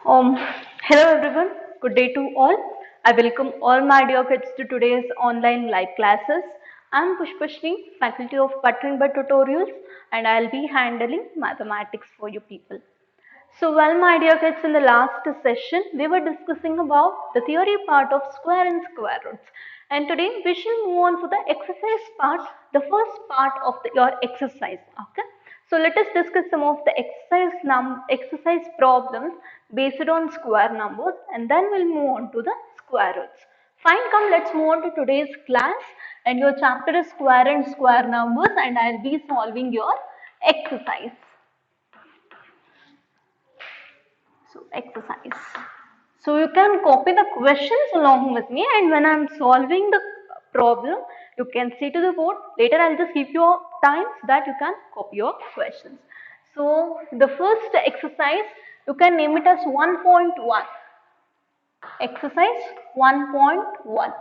Um, Hello everyone, good day to all. I welcome all my dear kids to today's online live classes. I'm Pushpashni, faculty of Pattern by Tutorials, and I'll be handling mathematics for you people. So, well, my dear kids, in the last session, we were discussing about the theory part of square and square roots. And today, we shall move on to the exercise part, the first part of your exercise. Okay. So, let us discuss some of the exercise problems based on square numbers, and then we'll move on to the square roots. Fine, come, let's move on to today's class. And your chapter is square and square numbers, and I'll be solving your exercise. So exercise. So you can copy the questions along with me, and when I'm solving the problem, you can see to the board. Later I'll just give you time so that you can copy your questions. So the first exercise, you can name it as 1.1. Exercise 1.1.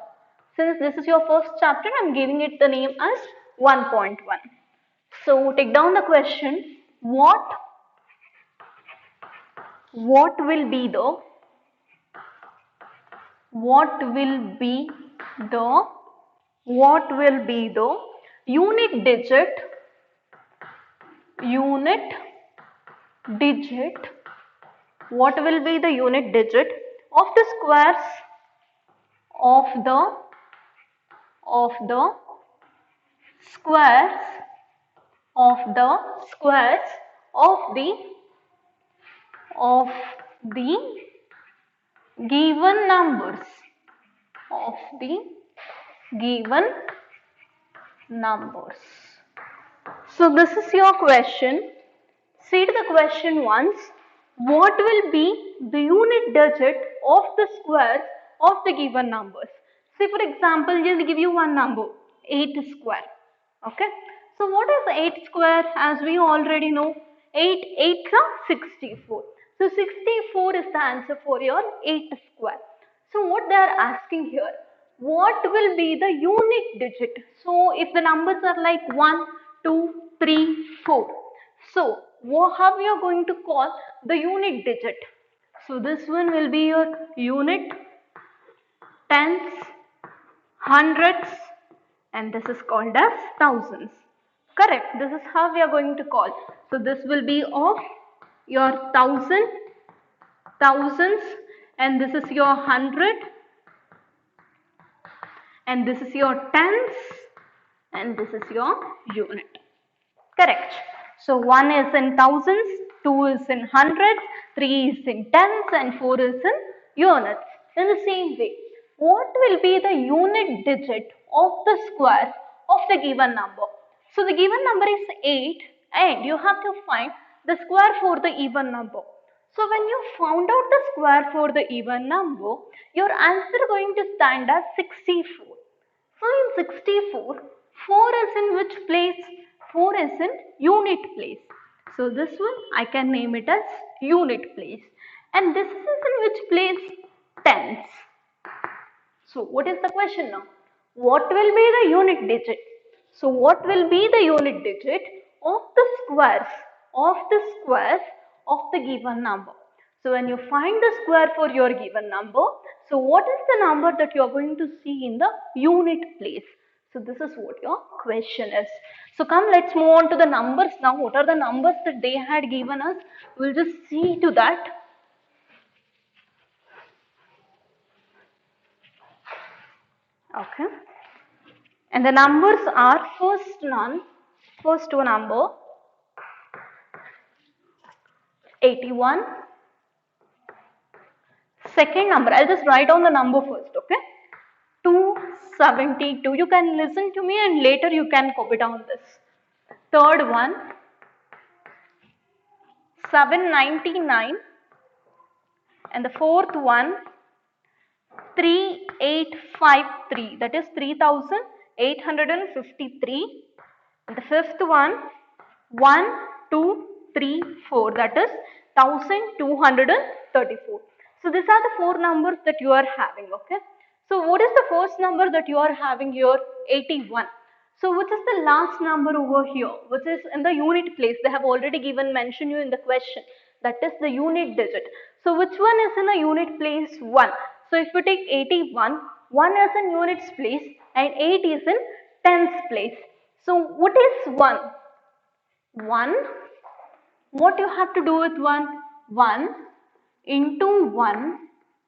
Since this is your first chapter, I'm giving it the name as 1.1. So take down the question. What will be the what will be the what will be the unit digit what will be the unit digit of the squares of the squares squares of the given numbers of the given numbers. So this is your question. See to the question once. What will be the unit digit of the squares of the given numbers? Say for example, just give you one number, 8 square. Okay. So what is 8 square? As we already know, 8 8s are 64. So 64 is the answer for your 8 square. So what they are asking here, what will be the unit digit? So if the numbers are like 1, 2, 3, 4. So how we are going to call the unit digit? So this one will be your unit, tens, hundreds, and this is called as thousands. Correct. This is how we are going to call. So this will be of your thousands, and this is your hundred, and this is your tens, and this is your unit. Correct. So 1 is in thousands, 2 is in hundreds, 3 is in tens, and 4 is in units. In the same way, what will be the unit digit of the square of the given number? So the given number is 8, and you have to find the square for the even number. So when you found out the square for the even number, your answer is going to stand as 64. So in 64, 4 is in which place? 4 is in unit place. So this one I can name it as unit place. And this is in which place? Tens. So what is the question now? What will be the unit digit? So what will be the unit digit of the squares of the given number? So when you find the square for your given number, so what is the number that you are going to see in the unit place? So this is what your question is. So come, let's move on to the numbers now. What are the numbers that they had given us? We'll just see to that. Okay. And the numbers are first two number 81, second number, I'll just write down the number first, okay? 272, you can listen to me and later you can copy down this. Third one, 799, and the fourth one, 3853, that is 3853, and the fifth one, 1234, that is 1234. So these are the four numbers that you are having, okay? So what is the first number that you are having here? 81. So which is the last number over here, which is in the unit place? They have already given mention you in the question. that is the unit digit. So which one is in a unit place? 1. So if you take 81, 1 is in units place and 8 is in tens place. So what is 1? 1, what you have to do with 1? 1 into 1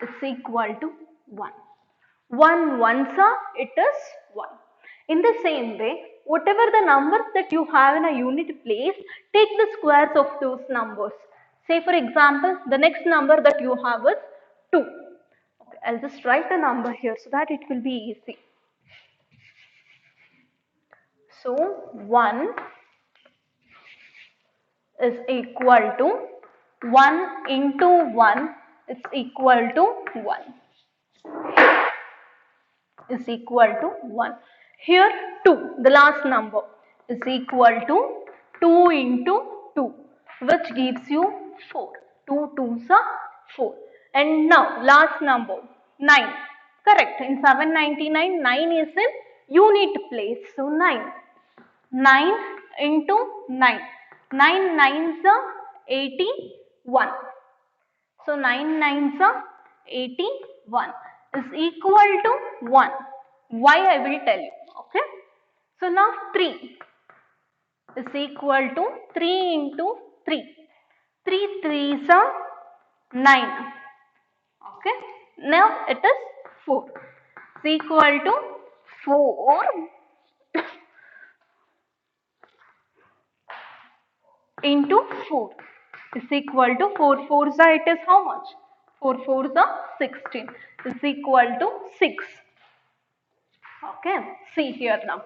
is equal to 1. 1 ones are, it is 1. In the same way, whatever the numbers that you have in a unit place, take the squares of those numbers. Say for example, the next number that you have is 2. Okay, I'll just write a number here so that it will be easy. So 1 is equal to 1 into 1 is equal to 1. Is equal to 1. Here 2, the last number, is equal to 2 into 2, which gives you 4. 2 2s are 4. And now last number 9. Correct. In 799, 9 is in unit place. So 9. 9 into 9. 9 nines are 81. So 9 nines are 81 is equal to 1. Why I will tell you. Okay. So now 3 is equal to 3 into 3. 3 3s are 9. Okay. Now it is 4. Is equal to 4 into 4 is equal to 4 4s are, it is how much? 4 4s are 16 is equal to 6. Okay, see here now.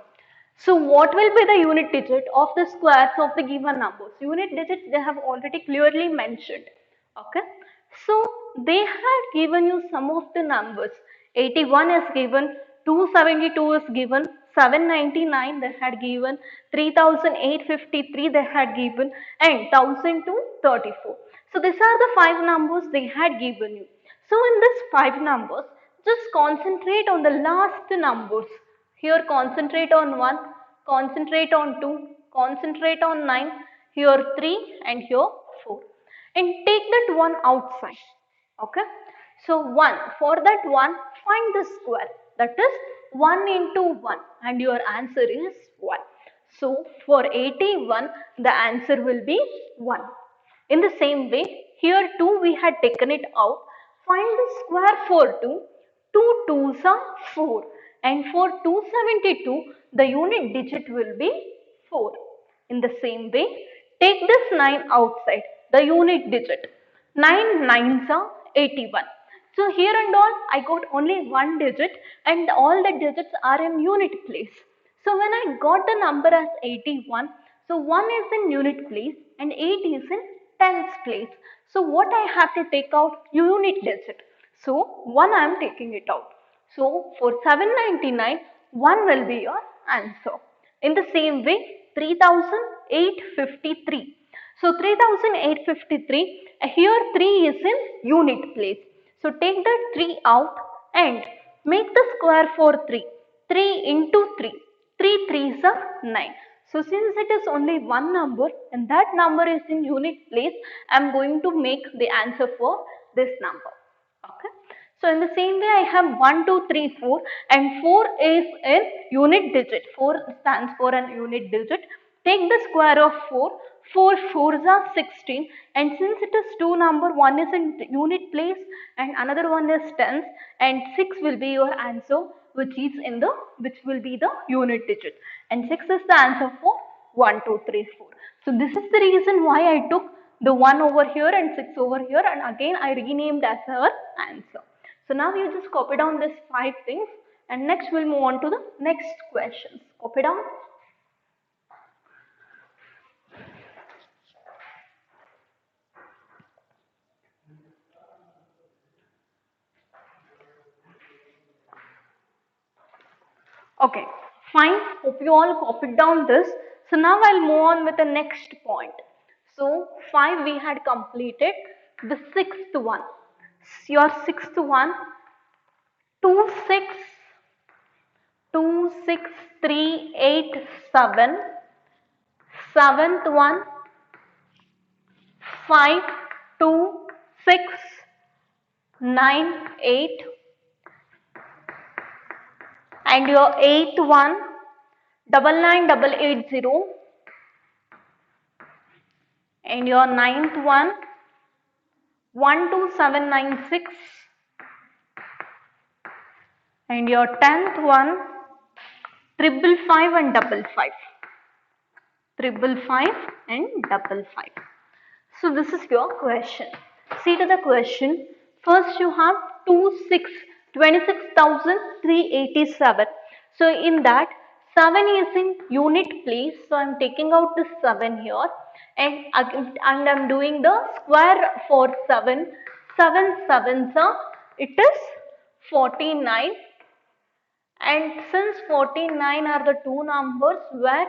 So what will be the unit digit of the squares of the given numbers? Unit digits they have already clearly mentioned. Okay, so they had given you some of the numbers. 81 is given, 272 is given, 799 they had given, 3853 they had given, and 1234. So these are the 5 numbers they had given you. So in these 5 numbers, just concentrate on the last numbers. Here concentrate on 1, concentrate on 2, concentrate on 9, here 3 and here 4. And take that one outside. Okay. So 1, for that 1, find the square. That is 1 into 1 and your answer is 1. So for 81, the answer will be 1. In the same way, here 2 we had taken it out. Find the square for 2. 2 2s are 4. And for 272, the unit digit will be 4. In the same way, take this 9 outside, the unit digit. 9 nines are 81. So here and all, I got only one digit and all the digits are in unit place. So when I got the number as 81, so 1 is in unit place and 8 is in tens place. So what I have to take out? Unit digit. So 1 I am taking it out. So for 799, 1 will be your answer. In the same way, 3853. So 3853, here 3 is in unit place. So take that 3 out and make the square for 3. 3 into 3. 3 3s are 9. So since it is only one number and that number is in unit place, I am going to make the answer for this number. Okay. So in the same way I have 1, 2, 3, 4 and 4 is in unit digit. 4 stands for an unit digit. Take the square of 4. 4 4s are 16 and since it is two number, one is in unit place and another one is tens and 6 will be your answer which will be the unit digit and 6 is the answer for 1, 2, 3, 4. So this is the reason why I took the 1 over here and 6 over here and again I renamed as our answer. So now you just copy down these 5 things and next we'll move on to the next questions. Copy down. Okay, fine. Hope you all copied down this. So now I'll move on with the next point. So 5 we had completed. The 6th one. Your 6th one. 2 6 2 6 3 8 7. 7th one. 5 2, 6, 9, 8, and your 8th one 99880, and your 9th one 12796, and your 10th one 555 and 55, 555 and 55. So this is your question. See to the question. First you have 26,387. So in that 7 is in unit place. So I am taking out the 7 here, and I am doing the square for 7. 7 sevens are, it is 49. And since 49 are the two numbers where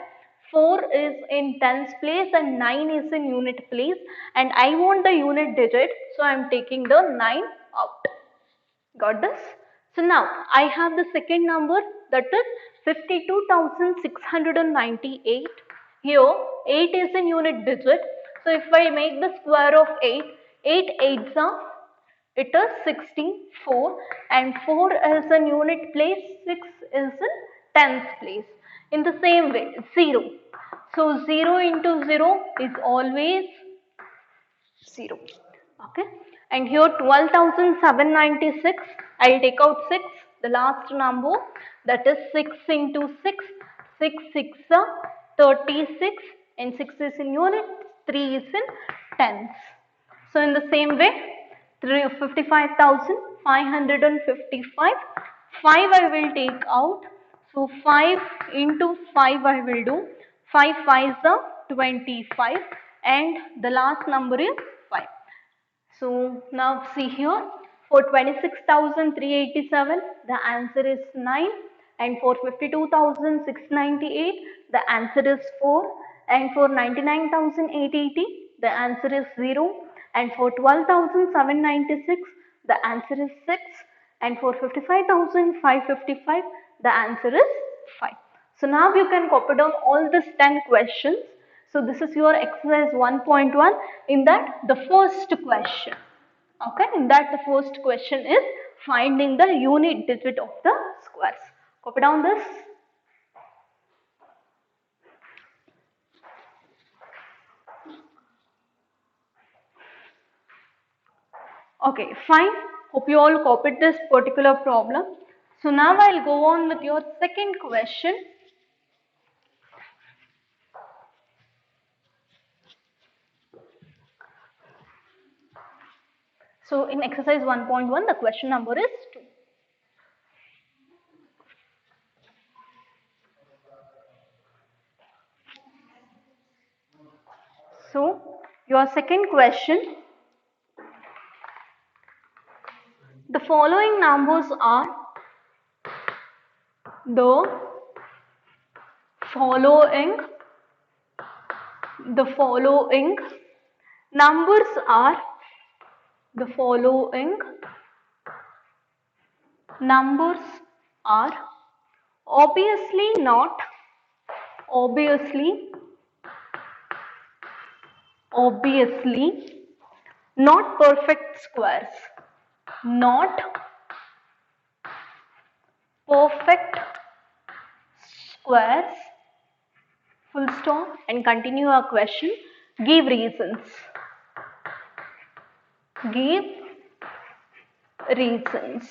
4 is in tens place and 9 is in unit place, and I want the unit digit, so I am taking the 9 out. Got this? So now I have the second number, that is 52,698. Here 8 is in unit digit. So if I make the square of 8, 8 8s are, it is 64, and 4 is in unit place, 6 is in tens place. In the same way, 0. So 0 into 0 is always 0. Okay. And here 12,796, I will take out 6, the last number, that is 6 into 6, 6 6 are 36, and 6 is in unit, 3 is in tens. So in the same way, 55,555, 5 I will take out. So 5 into 5 I will do, 5 5s are 25, and the last number is 5. So now see here, for 26,387 the answer is 9, and for 52,698 the answer is 4, and for 99,880 the answer is 0, and for 12,796 the answer is 6, and for 55,555 the answer is 5. So now you can copy down all these 10 questions. So this is your exercise 1.1. In that the first question, okay, in that the first question is finding the unit digit of the squares. Copy down this. Okay, fine. Hope you all copied this particular problem. So now I'll go on with your second question. So in exercise 1.1 the question number is 2. So your second question, the following numbers are the following numbers are the following numbers are obviously not perfect squares, not perfect squares, full stop, and continue our question. Give reasons. Give reasons.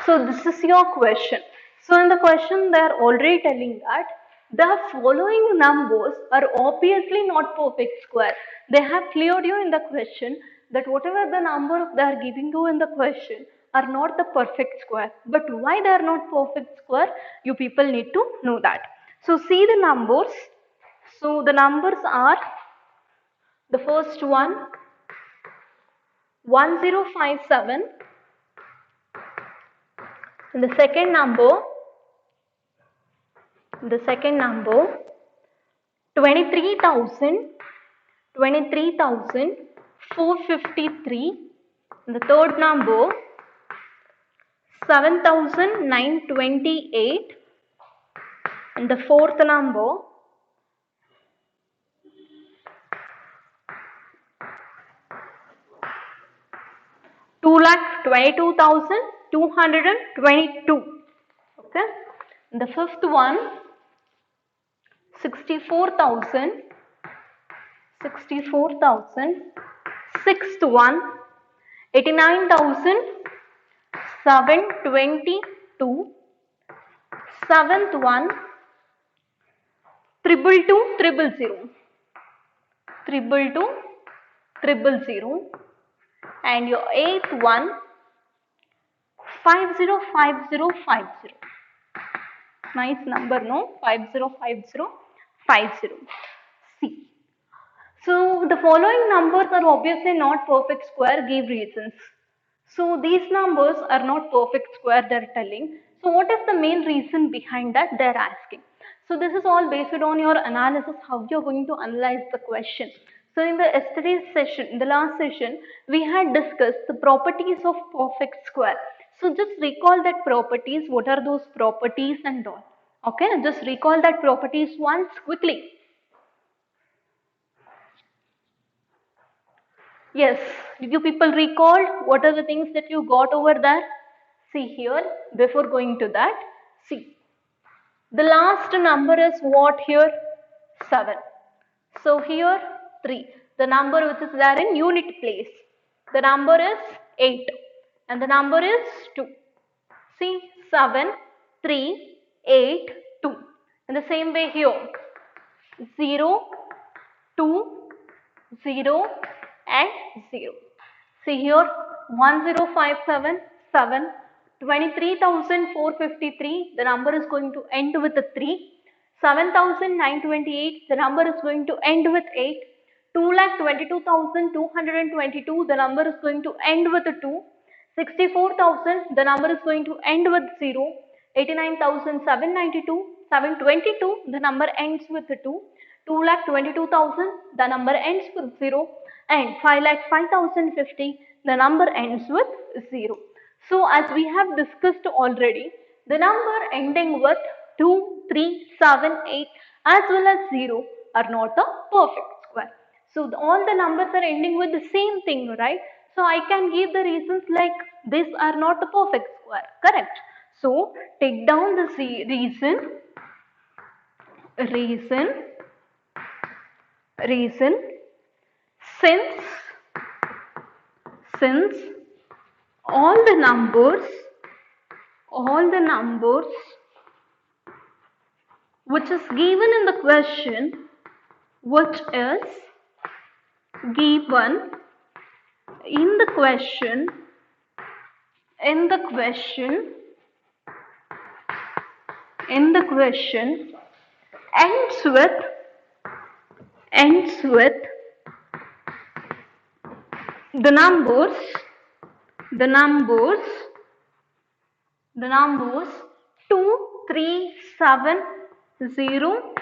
So this is your question. So in the question they are already telling that the following numbers are obviously not perfect square. They have cleared you in the question that whatever the number they are giving you in the question are not the perfect square. But why they are not perfect square? You people need to know that. So see the numbers. So the numbers are, the first one 1057, and the second number 23,453, and the third number 7,928, and the fourth number 2,22,222. Okay. The fifth one, 64,000. Sixth one, 89,722. Seventh one, 222,000. And your eighth one, 505050. Nice number, no? 505050. See. So the following numbers are obviously not perfect square. Give reasons. So these numbers are not perfect square, they are telling. So what is the main reason behind that, they are asking. So this is all based on your analysis, how you are going to analyze the question. So in the yesterday's session, in the last session, we had discussed the properties of perfect square. So just recall that properties, what are those properties and all. Okay, just recall that properties once quickly. Yes, did you people recall what are the things that you got over there? See here, before going to that, see, the last number is what here? 7. So here 3. The number which is there in unit place. The number is 8 and the number is 2. See, 7, 3, 8, 2. In the same way here, 0, 2, 0 and 0. See here, 1057, 7, 23,453, the number is going to end with a 3. 7,928, the number is going to end with 8. 2,22,222, the number is going to end with a 2. 64,000, the number is going to end with 0. 89,792, 722, the number ends with a 2. 2,22,000, the number ends with 0. And 5,05,050, the number ends with 0. So as we have discussed already, the number ending with 2, 3, 7, 8 as well as 0 are not a perfect square. So all the numbers are ending with the same thing, right? So I can give the reasons like these are not a perfect square, correct? So take down the reason since all the numbers which is given in the question, ends with the numbers 2, 3, 7, 0,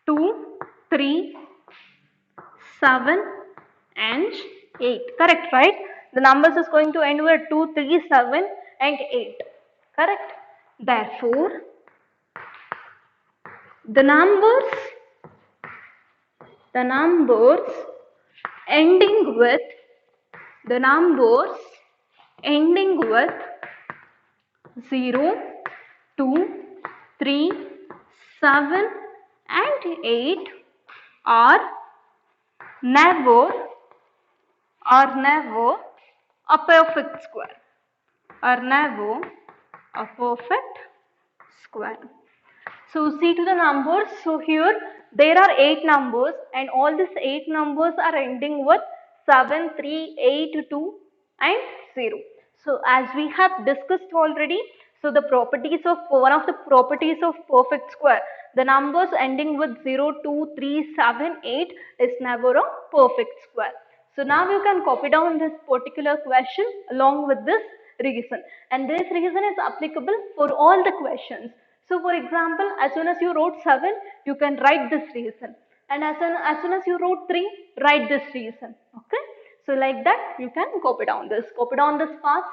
2, 3, 7 and 8. Correct, right? The numbers is going to end with 2, 3, 7 and 8. Correct? Therefore, the numbers ending with 0, 2, 3, 7 and 8 are never a perfect square. So see to the numbers. So here there are 8 numbers and all these 8 numbers are ending with 7, 3, 8, 2 and 0. So as we have discussed already, so the properties of one of the properties of perfect square, the numbers ending with 0, 2, 3, 7, 8 is never a perfect square. So now you can copy down this particular question along with this reason, and this reason is applicable for all the questions. So for example, as soon as you wrote 7, you can write this reason, and as soon as you wrote 3, write this reason. Okay. So like that you can copy down this fast.